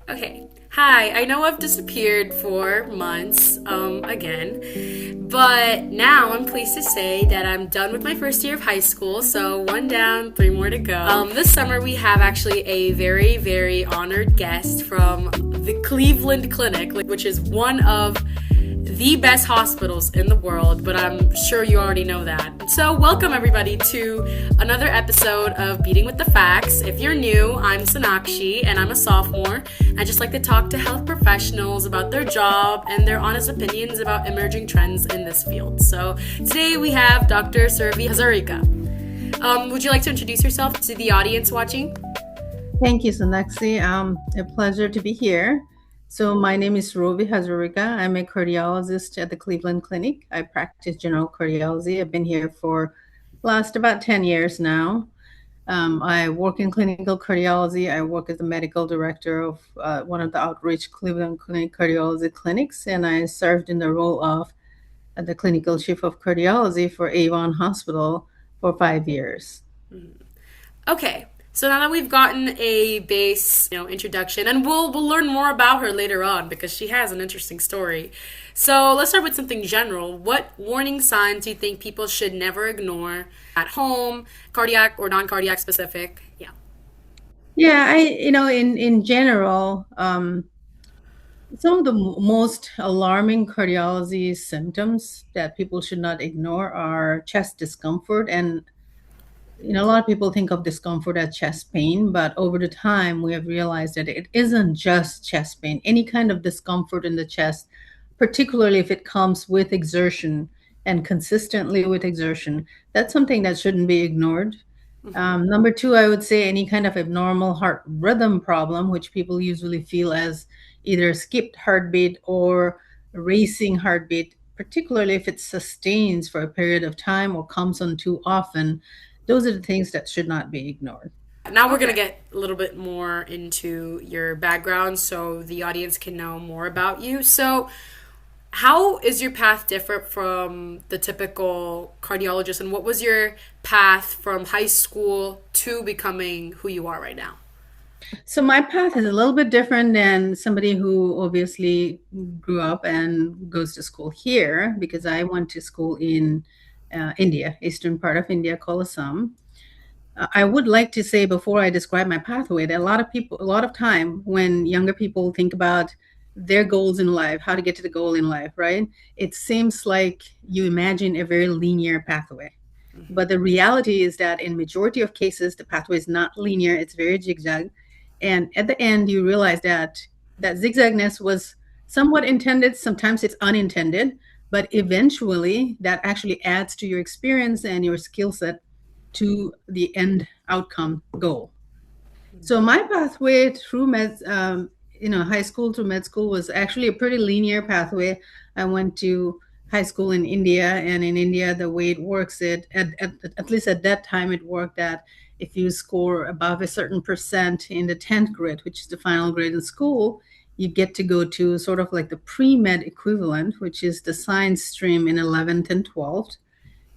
Okay. Hi, I know I've disappeared for months, again, but now I'm pleased to say that I'm done with my first year of high school, so one down, three more to go. This summer we have actually a very, very honored guest from the Cleveland Clinic, which is one of the best hospitals in the world, but I'm sure you already know that. So, welcome everybody to another episode of Beating with the Facts. If you're new, I'm Sonakshi and I'm a sophomore. I just like to talk to health professionals about their job and their honest opinions about emerging trends in this field. So, today we have Dr. Surovi Hazarika. Would you like to introduce yourself to the audience watching? Thank you, Sonaxi. A pleasure to be here. So my name is Surovi Hazarika. I'm a cardiologist at the Cleveland Clinic. I practice general cardiology. I've been here for last about 10 years now. I work in clinical cardiology. I work as the medical director of one of the outreach Cleveland Clinic cardiology clinics, and I served in the role of the clinical chief of cardiology for Avon Hospital for 5 years. Okay. So now that we've gotten a base, introduction, and we'll learn more about her later on because she has an interesting story. So let's start with something general. What warning signs do you think people should never ignore at home, cardiac or non-cardiac specific? Yeah. Yeah, in general, some of the most alarming cardiology symptoms that people should not ignore are chest discomfort. And, a lot of people think of discomfort as chest pain, but over the time, we have realized that it isn't just chest pain. Any kind of discomfort in the chest, particularly if it comes with exertion and consistently with exertion, that's something that shouldn't be ignored. Number two, I would say any kind of abnormal heart rhythm problem, which people usually feel as either skipped heartbeat or racing heartbeat, particularly if it sustains for a period of time or comes on too often, those are the things that should not be ignored. Now we're going to get a little bit more into your background so the audience can know more about you. So, how is your path different from the typical cardiologist, and what was your path from high school to becoming who you are right now? So my path is a little bit different than somebody who obviously grew up and goes to school here because I went to school in India, eastern part of India called Assam. I would like to say before I describe my pathway that a lot of time when younger people think about their goals in life, how to get to the goal in life, right? It seems like you imagine a very linear pathway. But the reality is that in majority of cases, the pathway is not linear, it's very zigzag. And at the end, you realize that that zigzagness was somewhat intended, sometimes it's unintended, but eventually that actually adds to your experience and your skill set to the end outcome goal. So my pathway through high school to med school was actually a pretty linear pathway. I went to high school in India, and in India, the way it works, at least at that time, it worked that if you score above a certain percent in the 10th grade, which is the final grade in school, you get to go to sort of like the pre-med equivalent, which is the science stream in 11th and 12th.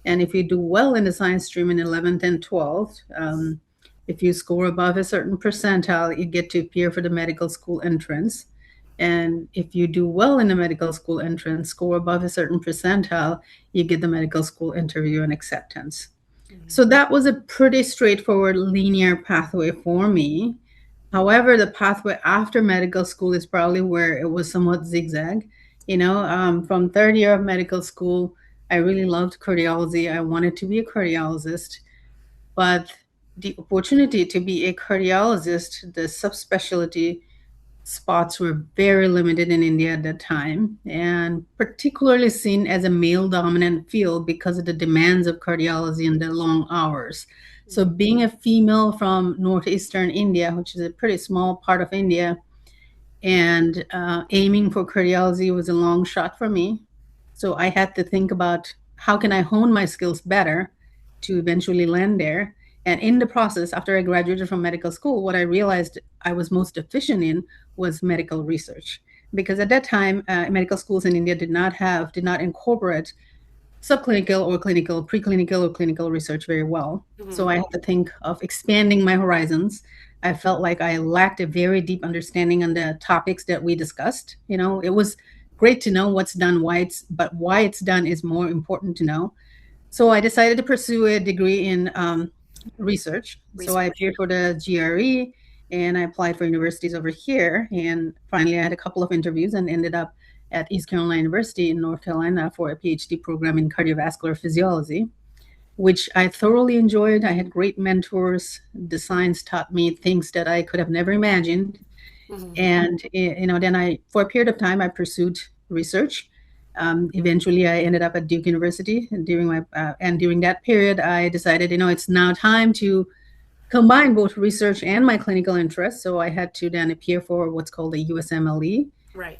And if you do well in the science stream in 11th and 12th, if you score above a certain percentile, you get to appear for the medical school entrance. And if you do well in the medical school entrance, score above a certain percentile, you get the medical school interview and acceptance. So that was a pretty straightforward linear pathway for me. However, the pathway after medical school is probably where it was somewhat zigzag. From third year of medical school, I really loved cardiology. I wanted to be a cardiologist, but the opportunity to be a cardiologist, the subspecialty spots were very limited in India at that time, and particularly seen as a male dominant field because of the demands of cardiology and the long hours. So, being a female from northeastern India, which is a pretty small part of India, and aiming for cardiology was a long shot for me. So I had to think about how can I hone my skills better to eventually land there. And in the process, after I graduated from medical school, what I realized I was most efficient in was medical research. Because at that time, medical schools in India did not incorporate subclinical or clinical, preclinical or clinical research very well. So Hmm. I had to think of expanding my horizons. I felt like I lacked a very deep understanding on the topics that we discussed. It was great to know what's done, but why it's done is more important to know. So I decided to pursue a degree in research. So I Research. appeared for the GRE and I applied for universities over here. And finally, I had a couple of interviews and ended up at East Carolina University in North Carolina for a PhD program in cardiovascular physiology, which I thoroughly enjoyed. I had great mentors. The science taught me things that I could have never imagined. Hmm. And then for a period of time, I pursued research. Eventually, I ended up at Duke University, and during that period, I decided, it's now time to combine both research and my clinical interests. So I had to then appear for what's called a USMLE, Right.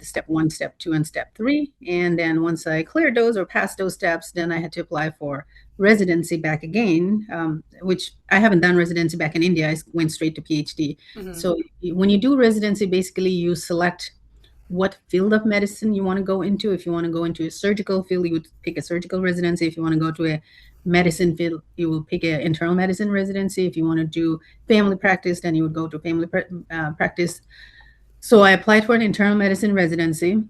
step one, step two, and step three. And then once I cleared those or passed those steps, then I had to apply for residency back again, which I haven't done residency back in India. I went straight to PhD. Hmm. So when you do residency, basically you select what field of medicine you want to go into. If you want to go into a surgical field, you would pick a surgical residency. If you want to go to a medicine field, you will pick an internal medicine residency. If you want to do family practice, then you would go to practice. So I applied for an internal medicine residency.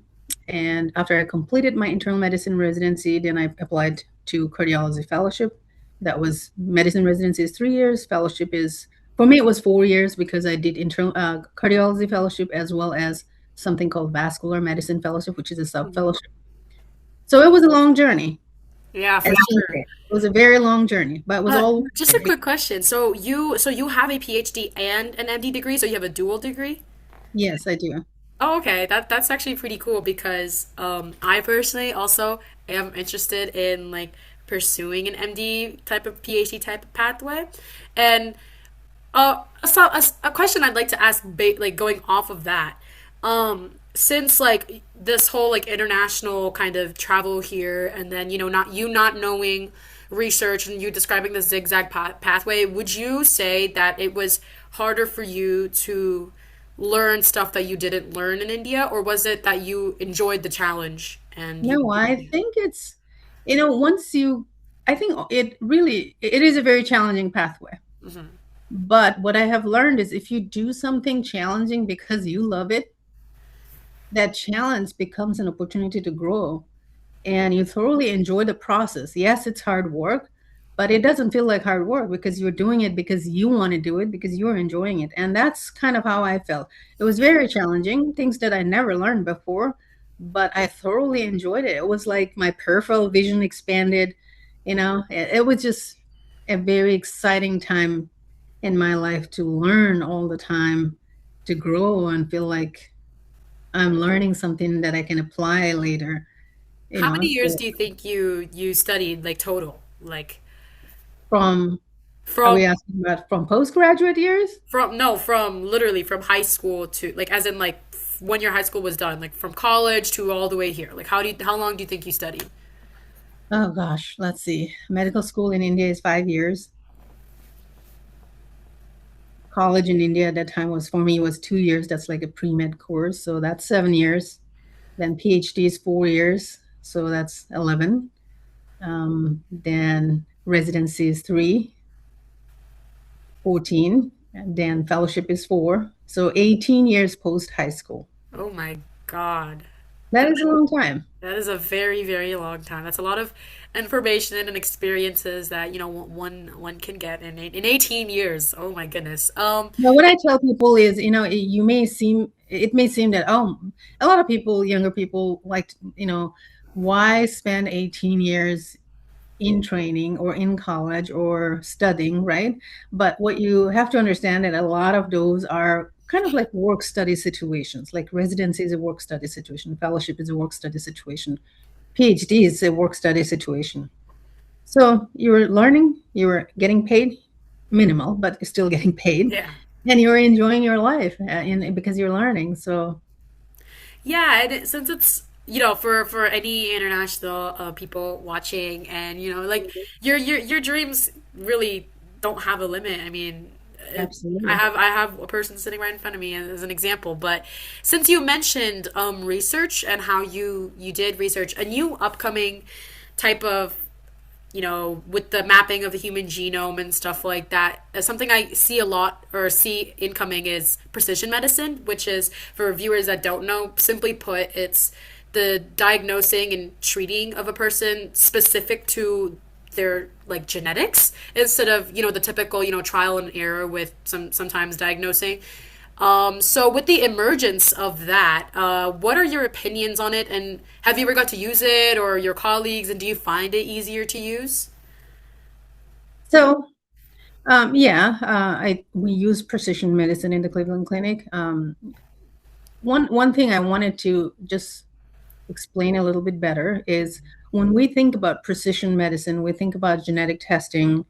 And after I completed my internal medicine residency, then I applied to cardiology fellowship. That was medicine residency is 3 years. Fellowship is, for me, it was 4 years because I did internal cardiology fellowship as well as something called vascular medicine fellowship, which is a sub Hmm. fellowship. So it was a long journey. Yeah, As for some say. sure. It was a very long journey, but it was all worth Just a it. quick question. So you have a PhD and an MD degree, so you have a dual degree? Yes, I do. Oh, okay. That's actually pretty cool because I personally also am interested in like pursuing an MD type of PhD type of pathway. And a question I'd like to ask, like going off of that, since like this whole like international kind of travel here, and then not knowing research and you describing the zigzag pathway, would you say that it was harder for you to learn stuff that you didn't learn in India, or was it that you enjoyed the challenge and you? No, I think it's, once you, I think it is a very challenging pathway. Mhm. But what I have learned is if you do something challenging because you love it, that challenge becomes an opportunity to grow and you thoroughly enjoy the process. Yes, it's hard work, but it doesn't feel like hard work because you're doing it because you want to do it, because you're enjoying it. And that's kind of how I felt. It was very challenging, things that I never learned before, but I thoroughly enjoyed it. It was like my peripheral vision expanded, it was just a very exciting time in my life to learn all the time, to grow and feel like I'm learning something that I can apply later, you How many know. years So do you think you studied like total? Like from Are from we asking about from postgraduate years? from no, from literally from high school to like as in like when your high school was done, like from college to all the way here. Like how long do you think you studied? Oh gosh, let's see. Medical school in India is 5 years. College in India at that time was for me was 2 years. That's like a pre-med course, so that's 7 years. Then PhD is 4 years, so that's 11. Then residency is 3, 14. And then fellowship is 4, so 18 years post high school. Oh my God. That is a long time. That is a very, very long time. That's a lot of information and experiences that, one can get in 18 years. Oh my goodness. Now, what I tell people is, it may seem that, a lot of people, younger people, like, why spend 18 years in training or in college or studying, right? But what you have to understand that a lot of those are kind of like work study situations, like residency is a work study situation, fellowship is a work study situation, PhD is a work study situation. So you're learning, you're getting paid minimal, but you're still getting paid, Yeah. and you're enjoying your life because you're learning. So Yeah, and since it's for any international people watching, and like your dreams really don't have a limit. I mean, I absolutely. have a person sitting right in front of me as an example. But since you mentioned research and how you did research, a new upcoming type of, with the mapping of the human genome and stuff like that, something I see a lot or see incoming is precision medicine, which is, for viewers that don't know, simply put, it's the diagnosing and treating of a person specific to their like genetics instead of the typical trial and error with sometimes diagnosing. So with the emergence of that, what are your opinions on it, and have you ever got to use it or your colleagues, and do you find it easier to use? So, yeah, we use precision medicine in the Cleveland Clinic. One thing I wanted to just explain a little bit better is when we think about precision medicine, we think about genetic testing,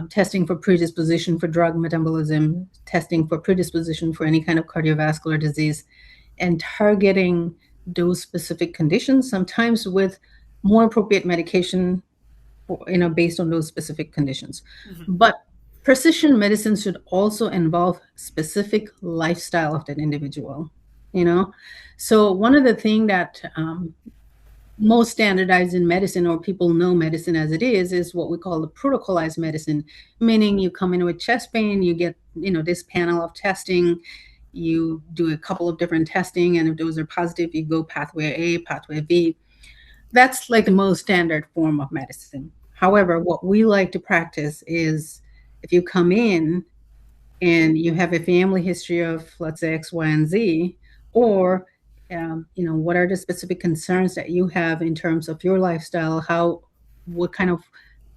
testing for predisposition for drug metabolism, testing for predisposition for any kind of cardiovascular disease, and targeting those specific conditions, sometimes with more appropriate medication, based on those specific conditions. But precision medicine should also involve specific lifestyle of that individual, you know. So one of the things that most standardized in medicine, or people know medicine as it is what we call the protocolized medicine, meaning you come in with chest pain, you get, this panel of testing, you do a couple of different testing, and if those are positive, you go pathway A, pathway B. That's like the most standard form of medicine. However, what we like to practice is if you come in and you have a family history of, let's say, X, Y, and Z, or what are the specific concerns that you have in terms of your lifestyle? What kind of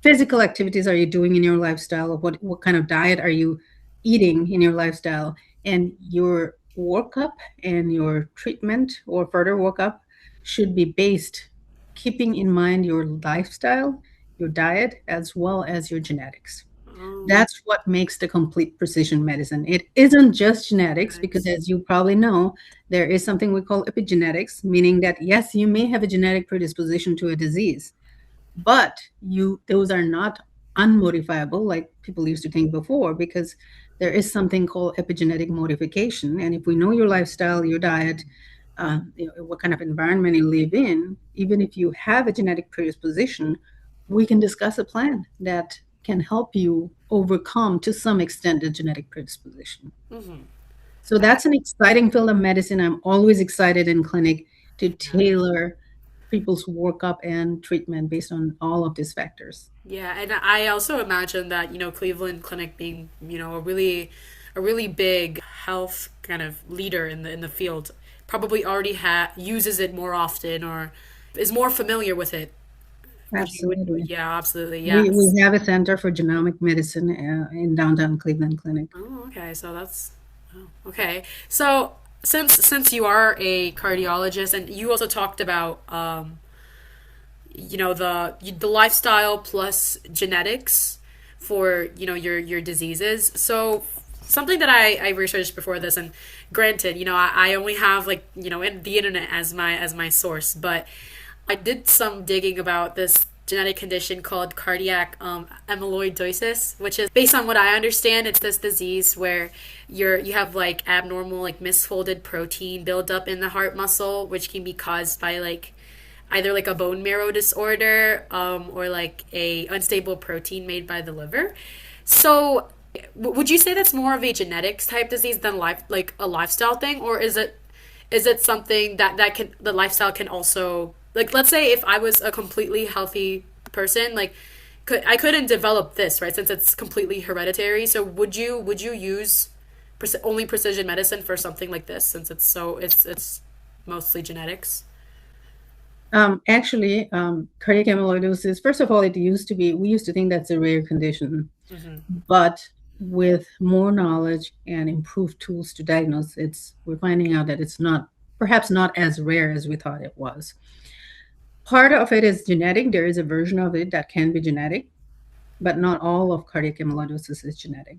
physical activities are you doing in your lifestyle? What kind of diet are you eating in your lifestyle? And your workup and your treatment or further workup should be based keeping in mind your lifestyle, your diet, as well as your genetics. Oh, That's what makes the complete precision medicine. It isn't just genetics, because thanks. as you probably know, there is something we call epigenetics, meaning that yes, you may have a genetic predisposition to a disease, but those are not unmodifiable like people used to think before, because there is something called epigenetic modification. And if we know your lifestyle, your diet, what kind of environment you live in, even if you have a genetic predisposition, we can discuss a plan that can help you overcome to some extent the genetic predisposition. So Okay. that's an exciting field of medicine. I'm always excited in clinic to tailor people's workup and treatment based on all of these factors. Yeah, and I also imagine that, Cleveland Clinic being, a really big health kind of leader in the field, probably already uses it more often or is more familiar with it. Absolutely. Yeah, absolutely. We Yes. have a center for genomic medicine in downtown Cleveland Clinic. Oh, okay. So that's okay. So since you are a cardiologist and you also talked about the lifestyle plus genetics for your diseases. So something that I researched before this, and granted, I only have like in the internet as my source, but I did some digging about this genetic condition called cardiac amyloidosis, which is based on what I understand, it's this disease where you have like abnormal like misfolded protein buildup in the heart muscle, which can be caused by like either like a bone marrow disorder or like a unstable protein made by the liver. So would you say that's more of a genetics type disease than like a lifestyle thing, or is it something that can the lifestyle can also, like, let's say if I was a completely healthy person, like I couldn't develop this, right, since it's completely hereditary. So would you use only precision medicine for something like this, since it's mostly genetics? Actually, cardiac amyloidosis, first of all, we used to think that's a rare condition, but with more knowledge and improved tools to diagnose, we're finding out that it's perhaps not as rare as we thought it was. Part of it is genetic. There is a version of it that can be genetic, but not all of cardiac amyloidosis is genetic.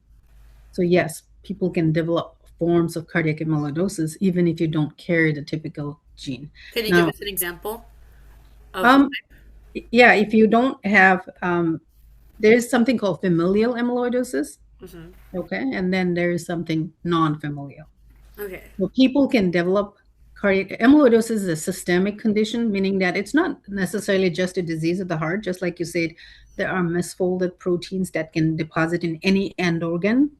So yes, people can develop forms of cardiac amyloidosis even if you don't carry the typical gene. Can you give Now, us an example of the um, yeah, if you don't have, there's something called familial amyloidosis, okay, and then there's something non-familial. okay. So people can develop cardiac amyloidosis is a systemic condition, meaning that it's not necessarily just a disease of the heart. Just like you said, there are misfolded proteins that can deposit in any end organ.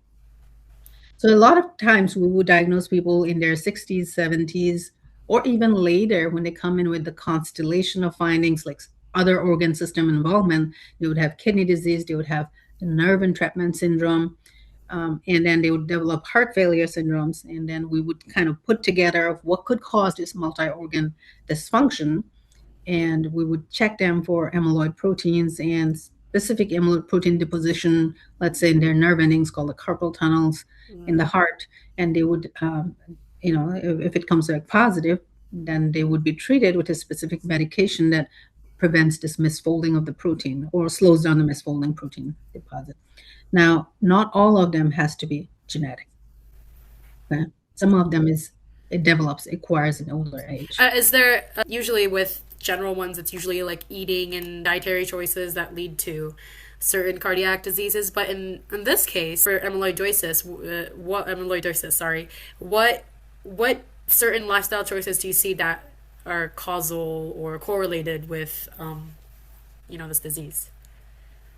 So a lot of times we would diagnose people in their 60s, 70s, or even later when they come in with the constellation of findings like other organ system involvement. They would have kidney disease, they would have the nerve entrapment syndrome, and then they would develop heart failure syndromes. And then we would kind of put together of what could cause this multi-organ dysfunction, and we would check them for amyloid proteins and specific amyloid protein deposition, let's say in their nerve endings called the carpal tunnels in the heart. And they would, if it comes back positive, then they would be treated with a specific medication that prevents this misfolding of the protein or slows down the misfolding protein deposit. Now, not all of them has to be genetic. Okay? Some of them it develops, acquires in older age. Is there usually with general ones, it's usually like eating and dietary choices that lead to certain cardiac diseases. But in this case, for amyloidosis, what certain lifestyle choices do you see that are causal or correlated with this disease?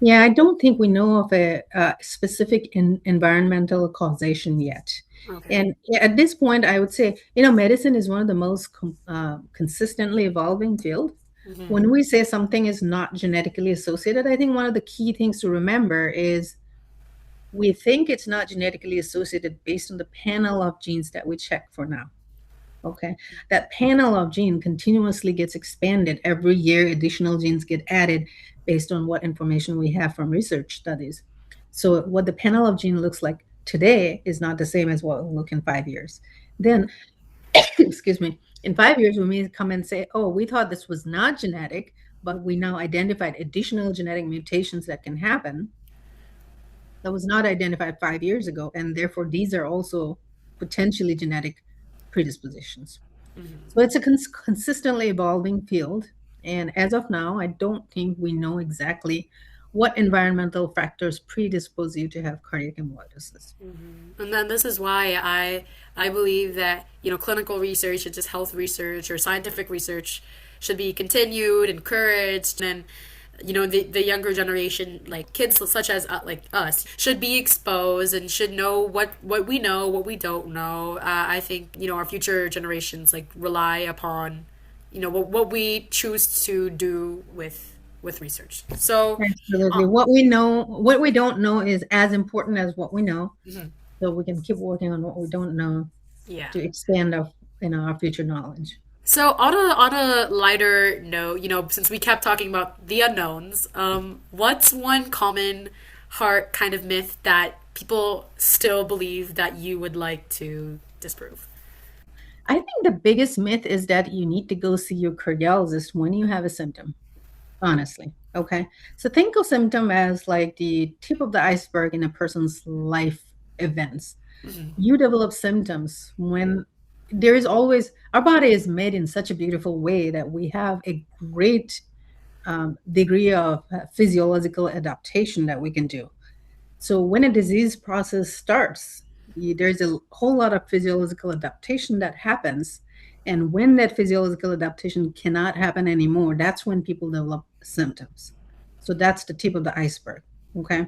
Yeah, I don't think we know of a specific environmental causation yet. Okay. And at this point, I would say, medicine is one of the most consistently evolving field. When we say something is not genetically associated, I think one of the key things to remember is we think it's not genetically associated based on the panel of genes that we check for now. Okay. That panel of gene continuously gets expanded every year. Additional genes get added based on what information we have from research studies. So what the panel of gene looks like today is not the same as what will look in 5 years. Then, excuse me, in 5 years, we may come and say, oh, we thought this was not genetic, but we now identified additional genetic mutations that can happen that was not identified 5 years ago. And therefore, these are also potentially genetic predispositions. So it's a consistently evolving field. And as of now, I don't think we know exactly what environmental factors predispose you to have cardiac amyloidosis. And then this is why I believe that clinical research and just health research or scientific research should be continued, encouraged, and the younger generation, like kids such as like us, should be exposed and should know what we know, what we don't know. I think our future generations like rely upon what we choose to do with research. So Absolutely. What we know, what we don't know is as important as what we know. So we can keep working on what we don't know yeah. to expand our future knowledge. So on a lighter note, since we kept talking about the unknowns, what's one common heart kind of myth that people still believe that you would like to disprove? I think the biggest myth is that you need to go see your cardiologist when you have a symptom, honestly. Okay. So think of symptom as like the tip of the iceberg in a person's life events. You develop symptoms when there is always, our body is made in such a beautiful way that we have a great degree of physiological adaptation that we can do. So when a disease process starts, there's a whole lot of physiological adaptation that happens. And when that physiological adaptation cannot happen anymore, that's when people develop symptoms. So that's the tip of the iceberg. Okay.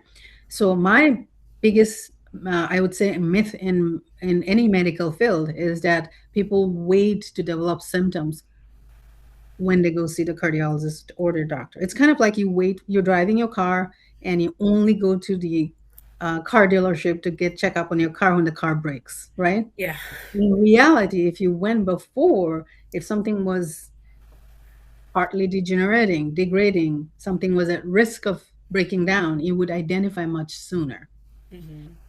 So my biggest, I would say, myth in any medical field is that people wait to develop symptoms when they go see the cardiologist or their doctor. It's kind of like you're driving your car and you only go to the car dealership to get check up on your car when the car breaks, right? Yeah. In reality, if you went before, if something was partly degenerating, degrading, something was at risk of breaking down, you would identify much sooner.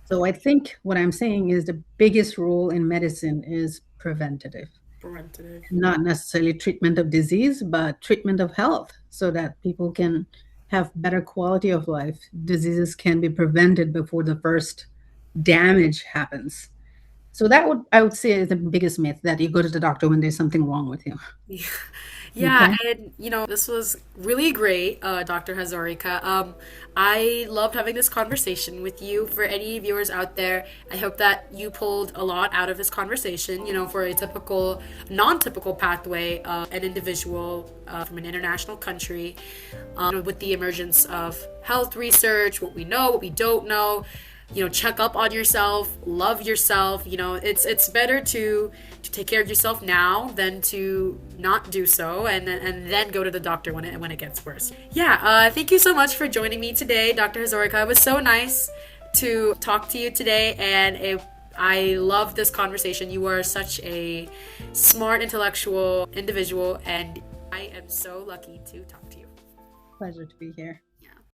So I think what I'm saying is the biggest role in medicine is preventative, Preventative. not necessarily treatment of disease, but treatment of health so that people can have better quality of life. Diseases can be prevented before the first damage happens. So I would say is the biggest myth that you go to the doctor when there's something wrong with you. Yeah, Okay. and this was really great, Dr. Hazarika. I loved having this conversation with you. For any viewers out there, I hope that you pulled a lot out of this conversation, for a typical, non-typical pathway of an individual from an international country, with the emergence of health research, what we know, what we don't know. Check up on yourself, love yourself. It's better to take care of yourself now than to not do so and then go to the doctor when it gets worse. Yeah, thank you so much for joining me today, Dr. Hazarika. It was so nice to talk to you today, and I love this conversation. You are such a smart, intellectual individual, and I am so lucky to talk to you. Pleasure to be here.